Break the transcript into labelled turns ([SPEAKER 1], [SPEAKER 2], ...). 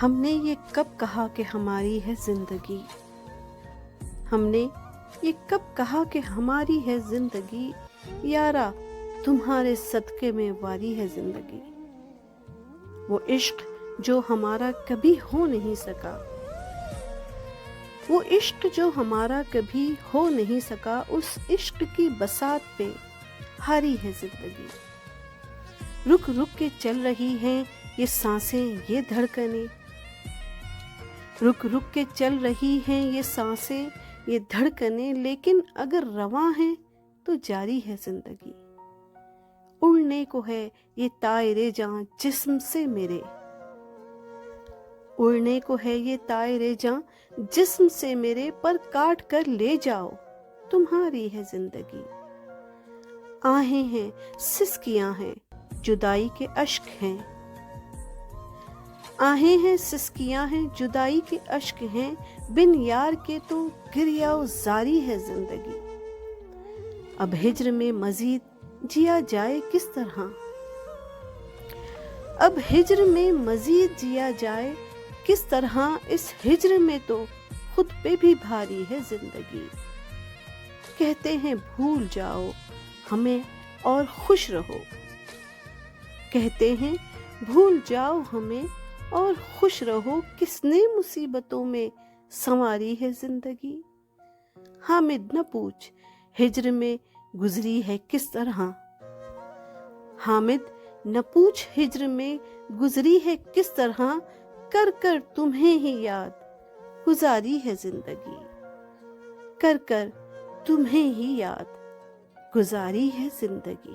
[SPEAKER 1] ہم نے یہ کب کہا کہ ہماری ہے زندگی؟ ہم نے یہ کب کہا کہ ہماری ہے زندگی؟ یارا تمہارے صدقے میں واری ہے زندگی۔ وہ عشق جو ہمارا کبھی ہو نہیں سکا، وہ عشق جو ہمارا کبھی ہو نہیں سکا، اس عشق کی بساط پہ ہاری ہے زندگی۔ رک رک کے چل رہی ہیں یہ سانسیں، یہ دھڑکنیں، رک رک کے چل رہی ہیں یہ سانسیں، یہ دھڑکنیں، لیکن اگر رواں ہیں تو جاری ہے زندگی۔ اڑنے کو ہے یہ طائر جاں جسم سے میرے، اڑنے کو ہے یہ طائر جاں جسم سے میرے، پر کاٹ کر لے جاؤ تمہاری ہے زندگی۔ آہیں ہیں سسکیاں ہیں جدائی کے اشک ہیں، آہیں ہیں سسکیاں ہیں جدائی کے اشک ہیں، بن یار کے تو گریہ و زاری ہے زندگی۔ اب ہجر میں مزید جیا جائے کس طرح، اب ہجر میں مزید جیا جائے کس طرح، اس ہجر میں تو خود پہ بھی بھاری ہے زندگی۔ کہتے ہیں بھول جاؤ ہمیں اور خوش رہو، کہتے ہیں بھول جاؤ ہمیں اور خوش رہو، کس نے مصیبتوں میں سنواری ہے زندگی۔ حامد نہ پوچھ ہجر میں گزری ہے کس طرح، حامد نہ پوچھ ہجر میں گزری ہے کس طرح، کر کر تمہیں ہی یاد گزاری ہے زندگی، کر کر تمہیں ہی یاد گزاری ہے زندگی۔